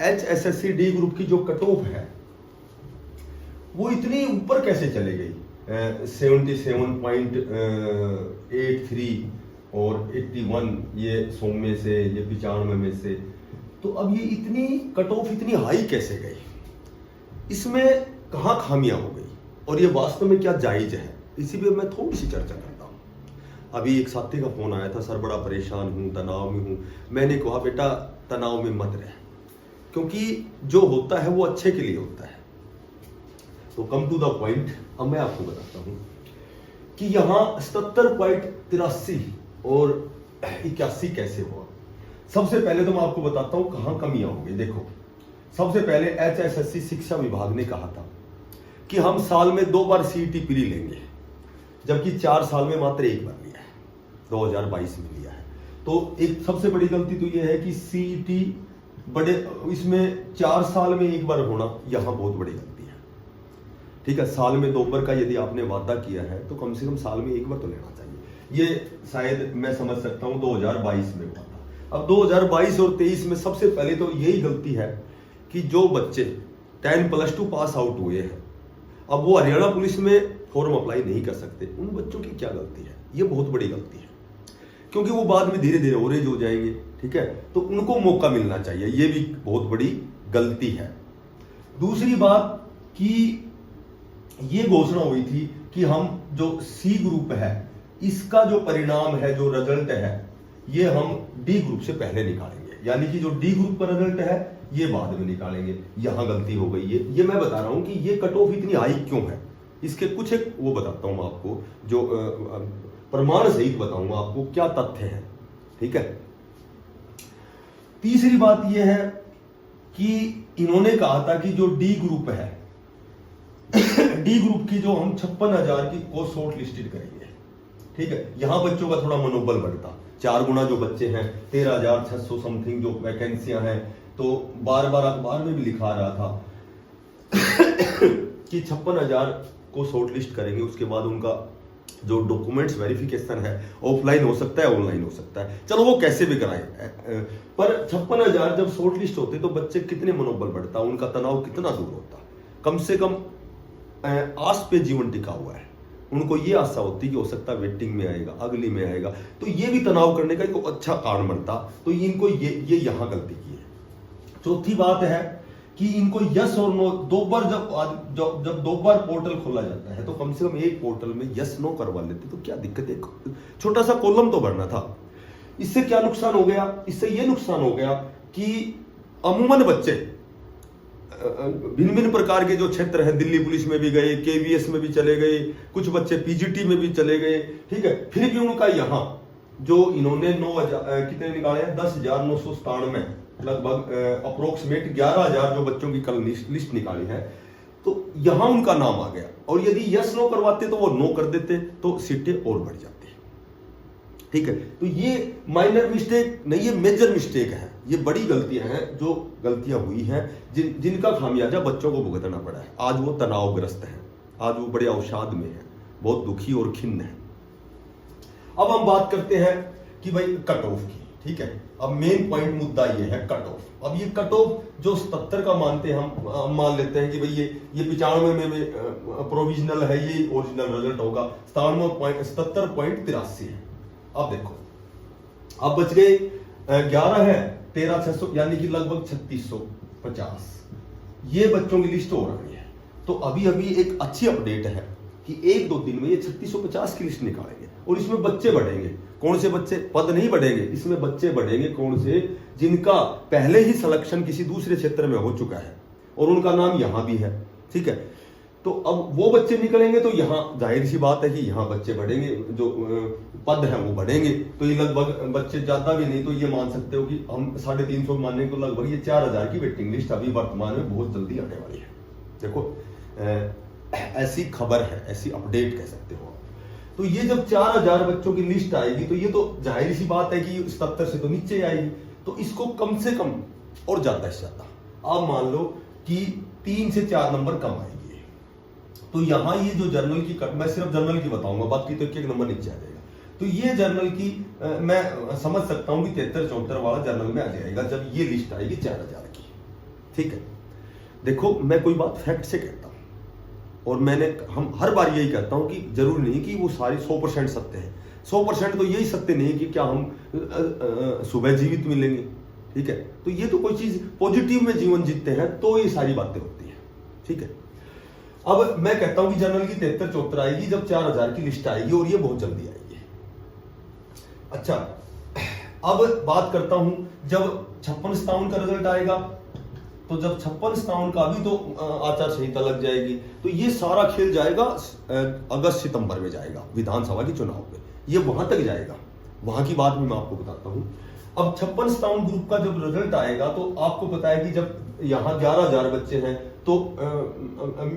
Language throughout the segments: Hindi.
HSSC डी ग्रुप की जो कट ऑफ है वो इतनी ऊपर कैसे चले गई, 77.83 और 81, ये 100 में से, ये 95 में से। तो अब ये इतनी कट ऑफ इतनी हाई कैसे गई, इसमें कहाँ खामियां हो गई और ये वास्तव में क्या जायज है, इसी पे मैं थोड़ी सी चर्चा करता हूँ। अभी एक साथी का फोन आया था, सर बड़ा परेशान हूँ, तनाव में हूँ। मैंने कहा बेटा तनाव में मत रह, क्योंकि जो होता है वो अच्छे के लिए होता है। तो कम टू द पॉइंट, अब मैं आपको बताता हूं कि यहां 77.83 और 81 कैसे हुआ। सबसे पहले तो मैं आपको बताता हूं कहां कमियां हो गई। देखो, सबसे पहले HSSC शिक्षा विभाग ने कहा था कि हम साल में 2 बार CET प्री लेंगे, जबकि 4 साल में मात्र 1 बार लिया है, 2022 में लिया है। तो एक सबसे बड़ी गलती तो यह है कि CET बड़े इसमें 4 साल में 1 बार होना यहां बहुत बड़ी गलती है। ठीक है, साल में 2 बार का यदि आपने वादा किया है तो कम से कम साल में 1 बार तो लेना चाहिए। ये शायद मैं समझ सकता हूं 2022 में हुआ था। अब 2022 और 23 में सबसे पहले तो यही गलती है कि जो बच्चे 10+2 पास आउट हुए हैं, अब वो हरियाणा पुलिस में फॉर्म अप्लाई नहीं कर सकते। उन बच्चों की क्या गलती है? ये बहुत बड़ी गलती है, क्योंकि वो बाद में धीरे धीरे ओरेज हो जाएंगे। ठीक है, तो उनको मौका मिलना चाहिए, ये भी बहुत बड़ी गलती है। दूसरी बात कि ये घोषणा हुई थी कि हम जो C ग्रुप है इसका जो परिणाम है, जो रिजल्ट है, ये हम D ग्रुप से पहले निकालेंगे, यानी कि जो D ग्रुप का रिजल्ट है ये बाद में निकालेंगे। यहां गलती हो गई है। ये मैं बता रहा हूं कि ये कट ऑफ इतनी हाई क्यों है, इसके कुछ एक वो बताता हूं आपको, जो प्रमाण सहित बताऊंगा आपको क्या तथ्य है। ठीक है, तीसरी बात यह है कि इन्होंने कहा था कि जो D ग्रुप है, D ग्रुप की जो हम 56,000 की को शॉर्ट लिस्टेड करेंगे। ठीक है, यहां बच्चों का थोड़ा मनोबल बढ़ता, 4 गुना जो बच्चे हैं, 13,600 समथिंग जो वैकेंसियां हैं। तो बार बार अखबार में भी लिखा रहा था कि 56,000 को शॉर्ट लिस्ट करेंगे। उसके बाद उनका जो डॉक्यूमेंट्स वेरिफिकेशन है ऑफलाइन हो सकता है, ऑनलाइन हो सकता है, चलो वो कैसे भी कराएं, पर 56,000 जब शॉर्ट लिस्ट होते तो बच्चे कितने मनोबल बढ़ता, उनका तनाव कितना दूर होता। कम से कम आस पे जीवन टिका हुआ है, उनको ये आशा होती कि हो सकता है वेटिंग में आएगा, अगली में आएगा, तो ये भी तनाव करने का एक अच्छा कारण बनता। तो इनको ये यहां गलती की है। चौथी बात है कि इनको यस और नो 2 बार जब 2 बार पोर्टल खोला जाता है तो कम से कम एक पोर्टल में यस नो करवा लेते तो क्या दिक्कत है, छोटा सा कॉलम तो भरना था। इससे क्या नुकसान हो गया? इससे ये नुकसान हो गया कि अमूमन बच्चे भिन्न भिन्न प्रकार के जो क्षेत्र हैं, दिल्ली पुलिस में भी गए, KVS में भी चले गए, कुछ बच्चे PGT में भी चले गए। ठीक है, फिर भी उनका यहाँ जो इन्होंने 9,000 कितने निकाले हैं, 10,997 लगभग अप्रोक्सीमेट 11,000 जो बच्चों की कल लिस्ट निकाली है, तो यहां उनका नाम आ गया। और यदि यस नो करवाते तो वो नो कर देते तो सीटें और बढ़ जाती। ठीक है, तो ये माइनर मिस्टेक नहीं, ये मेजर मिस्टेक है, ये बड़ी गलतियां हैं जो गलतियां हुई हैं, जिनका खामियाजा बच्चों को भुगतना पड़ा है। आज वो तनावग्रस्त हैं, आज वो बड़े अवसाद में हैं, बहुत दुखी और खिन्न हैं। अब हम बात करते हैं कि भाई कट ऑफ की। ठीक है, अब मेन पॉइंट मुद्दा ये है कट ऑफ। अब ये कट ऑफ जो 77 का मानते हैं, हम मान लेते हैं कि भाई ये 95 में प्रोविजनल है, ये ओरिजिनल रिजल्ट होगा। 77.83 है। अब देखो, अब बच गए 11 है, 13,600 यानी कि लगभग 3,650 ये बच्चों की लिस्ट हो रही है। तो अभी एक अच्छी अपडेट है कि 1-2 दिन में ये 3,650 की लिस्ट निकालेंगे और इसमें बच्चे बढ़ेंगे। कौन से बच्चे? पद नहीं बढ़ेंगे, इसमें बच्चे बढ़ेंगे। कौन से? जिनका पहले ही सिलेक्शन किसी दूसरे क्षेत्र में हो चुका है और उनका नाम यहां भी है। ठीक है, तो अब वो बच्चे निकलेंगे तो यहाँ जाहिर सी बात है कि यहाँ बच्चे बढ़ेंगे, जो पद हैं वो बढ़ेंगे। तो ये लगभग बच्चे ज्यादा भी नहीं तो ये मान सकते हो कि हम 350 मानने को लगभग ये 4,000 की वेटिंग लिस्ट अभी वर्तमान में बहुत जल्दी आने वाली है। देखो, ऐसी खबर है, ऐसी अपडेट कह सकते हो। तो ये जब 4,000 बच्चों की लिस्ट आएगी तो ये तो जाहिर सी बात है कि 77 से तो नीचे आएगी, तो इसको कम से कम और ज्यादा से ज्यादा आप मान लो कि 3 से 4 नंबर कम आएगी। तो यहां ये जो जर्नल की मैं सिर्फ जर्नल की बताऊंगा, बाकी तो एक नंबर नीचे आ जाएगा। तो ये जर्नल की मैं समझ सकता हूं कि 73-74 वाला जर्नल में आ जाएगा जब ये लिस्ट आएगी 4,000 की। ठीक है। देखो मैं कोई बात फैक्ट से कहता हूं और हम हर बार यही कहता हूं कि जरूरी नहीं कि वो सारी 100% सत्य है। 100% तो यही सत्य नहीं कि क्या हम सुबह जीवित मिलेंगे, ठीक है। तो ये तो कोई चीज पॉजिटिव में जीवन जीते हैं तो ये सारी बातें होती है, ठीक है। अब मैं कहता हूं कि जनरल की 73-74 आएगी जब 4000 की लिस्ट आएगी और ये बहुत जल्दी आएगी। अच्छा, अब बात करता हूं जब 56-57 का रिजल्ट आएगा, तो जब 56-57 का भी तो आचार संहिता लग जाएगी, तो ये सारा खेल जाएगा अगस्त सितंबर में जाएगा विधानसभा के चुनाव में, ये वहां तक जाएगा। वहां की बात भी मैं आपको बताता हूं। अब 56-57 ग्रुप का जब रिजल्ट आएगा तो आपको पता है कि जब यहाँ 11,000 बच्चे हैं तो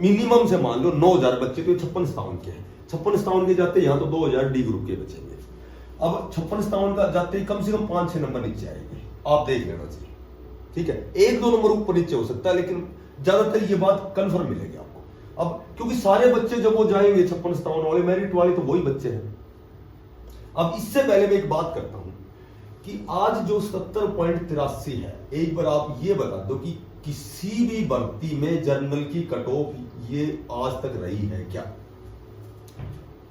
मिनिमम से मान लो 9,000 बच्चे तो 56-57 के हैं। 56-57 के जाते यहाँ तो 2,000 डी ग्रुप के बचेंगे। अब 56-57 का जाते ही कम से कम 5-6 नंबर नीचे आएंगे, आप देख लेना चाहिए, ठीक है। 1-2 नंबर ऊपर नीचे हो सकता है, लेकिन ज्यादातर ये बात कंफर्म मिलेगी आपको। अब क्योंकि सारे बच्चे जब वो जाएंगे 56-57 वाले मेरिट वाले तो वही बच्चे हैं। अब इससे पहले मैं एक बात करता हूं कि आज जो 70.83 है, एक बार आप ये बता दो कि किसी भी भर्ती में जनरल की कट ऑफ ये आज तक रही है क्या?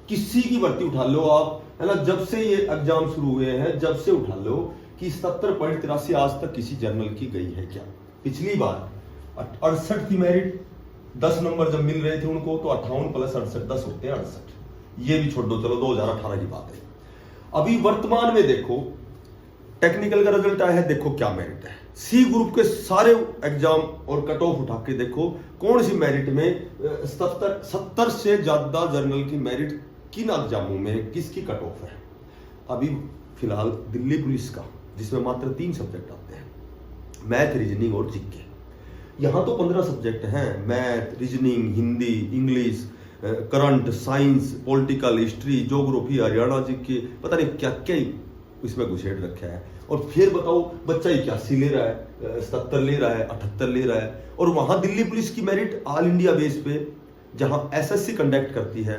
किसी की भर्ती उठा लो आप, है ना, जब से ये एग्जाम शुरू हुए हैं जब से उठा लो कि 70.83 आज तक किसी जनरल की गई है क्या? पिछली बार 68 की मेरिट 10 नंबर जब मिल रहे थे उनको, तो 58 + 68 10 होते हैं 68। ये भी छोड़ दो, चलो 2018 की बात है। अभी वर्तमान में देखो टेक्निकल का रिजल्ट आया है, देखो क्या मेरिट है। सी ग्रुप के सारे एग्जाम और कट ऑफ उठा के देखो कौन सी मेरिट में 70 से ज्यादा जनरल की मेरिट किन एग्जामों में किसकी कट ऑफ है। अभी फिलहाल दिल्ली पुलिस का, जिसमें मात्र 3 सब्जेक्ट आते हैं, मैथ, रीजनिंग और जीके। यहां तो 15 सब्जेक्ट हैं, math, reasoning, Hindi, English, current, science, political, history, geography, Haryana GK, पता नहीं क्या क्या इसमें घुसेड़ रखा है। और फिर बताओ बच्चा 81 ले रहा है, 77 ले रहा है, 78 ले रहा है। और वहां दिल्ली पुलिस की मेरिट ऑल इंडिया बेस पे जहां एसएससी कंडक्ट करती है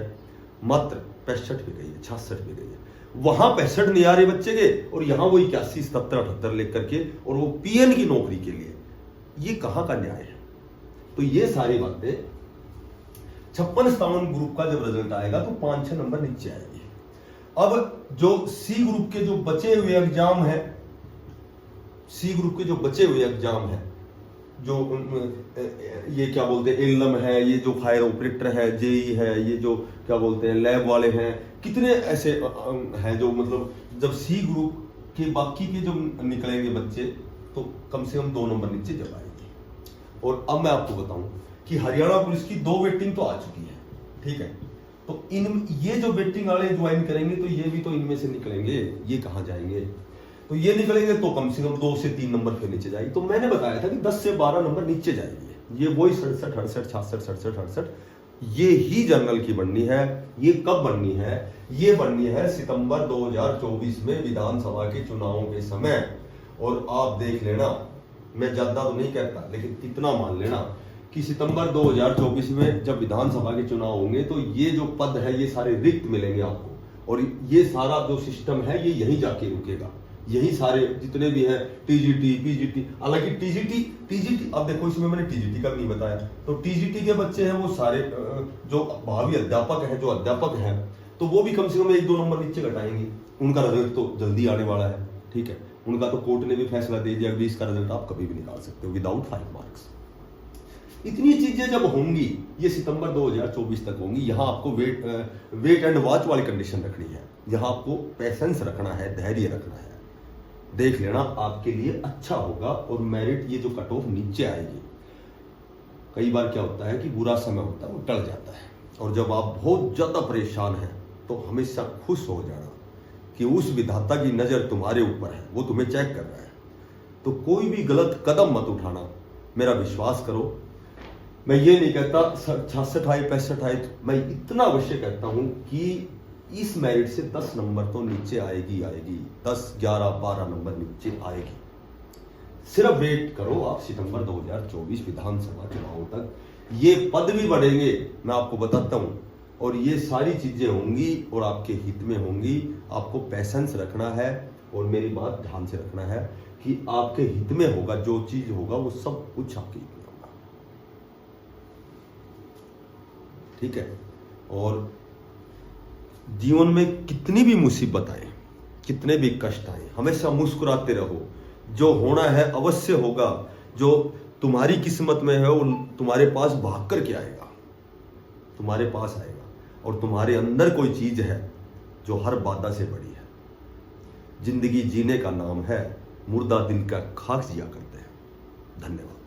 मात्र 65 पे गई है, 66 पे गई है। वहां 65 नहीं आ रहे बच्चे के, और यहां वो 81, 77, 78 लेकर के, और वो पीएन की नौकरी के लिए। ये कहां का न्याय है? तो ये सारी बातें 56-57 ग्रुप का जब रिजल्ट आएगा तो 5-6 नंबर नीचे आएंगे। अब जो सी ग्रुप के जो बचे हुए एग्जाम है, सी ग्रुप के जो बचे हुए एग्जाम है, जो ये क्या बोलते हैं एलएम है, ये जो फायर ऑपरेटर है, जेई है, ये जो क्या बोलते हैं लैब वाले हैं, कितने ऐसे हैं जो मतलब जब सी ग्रुप के बाकी के जो निकलेंगे बच्चे तो कम से कम 2 नंबर नीचे जब आएंगे। और अब मैं आपको बताऊं कि हरियाणा पुलिस की 2 वेटिंग तो आ चुकी है, ठीक है। तो ये जो वेटिंग वाले ज्वाइन करेंगे तो ये भी तो इनमें से निकलेंगे, ये कहां जाएंगे? तो ये निकलेंगे तो कम से कम 2 से 3 नंबर फिर नीचे जाएगी। तो मैंने बताया था कि 10 से 12 नंबर नीचे जाएंगे। ये वही 67, 68, 66, 67, 68 ये ही जनरल की बननी है। ये कब बननी है? ये बननी है सितंबर 2024 में विधानसभा के चुनावों के समय। और आप देख लेना, मैं ज्यादा तो नहीं कहता लेकिन इतना मान लेना कि सितंबर 2024 में जब विधानसभा के चुनाव होंगे तो ये जो पद है ये सारे रिक्त मिलेंगे आपको, और ये सारा जो सिस्टम है ये यहीं जाके रुकेगा। यही सारे जितने भी हैं टीजीटी, पीजीटी, हालांकि टीजीटी अब देखो इसमें मैंने टीजीटी का भी नहीं बताया। तो टीजीटी के बच्चे हैं वो सारे जो भावी अध्यापक हैं, जो अध्यापक हैं, तो वो भी कम से कम 1-2 नंबर नीचे घटाएंगे। उनका रिजल्ट तो जल्दी आने वाला है, ठीक है। उनका तो कोर्ट ने भी फैसला दे दिया कि इसका रिजल्ट आप कभी भी निकाल सकते हो विदाउट 5 मार्क्स। इतनी चीजें जब होंगी ये सितंबर 2024 तक होंगी। यहाँ आपको वेट एंड वॉच वाली कंडीशन रखनी है, यहाँ आपको पेशेंस रखना है, धैर्य रखना है। देख लेना आपके लिए अच्छा होगा। और मेरिट ये जो कट ऑफ नीचे आएगी, कई बार क्या होता है कि बुरा समय होता है वो टल जाता है, और जब आप बहुत ज्यादा परेशान हैं तो हमेशा खुश हो जाना कि उस विधाता की नजर तुम्हारे ऊपर है, वो तुम्हें चेक कर रहा है। तो कोई भी गलत कदम मत उठाना, मेरा विश्वास करो। मैं ये नहीं कहता 66 आए 65 आए, मैं इतना अवश्य कहता हूं कि इस मेरिट से 10 नंबर तो नीचे आएगी, 10, 11, 12 नंबर नीचे आएगी। सिर्फ वेट करो आप सितंबर 2024 विधानसभा चुनाव तक। ये पद भी बढ़ेंगे, मैं आपको बताता हूं, और ये सारी चीजें होंगी और आपके हित में होंगी। आपको पेशेंस रखना है और मेरी बात ध्यान से रखना है कि आपके हित में होगा, जो चीज होगा वो सब कुछ आपके हित में होगा। ठीक है। और जीवन में कितनी भी मुसीबत आए, कितने भी कष्ट आए, हमेशा मुस्कुराते रहो। जो होना है अवश्य होगा, जो तुम्हारी किस्मत में है वो तुम्हारे पास भाग कर के आएगा, तुम्हारे पास आएगा। और तुम्हारे अंदर कोई चीज है जो हर बाधा से बड़ी है। जिंदगी जीने का नाम है, मुर्दा दिल का खाक जिया करते हैं। धन्यवाद।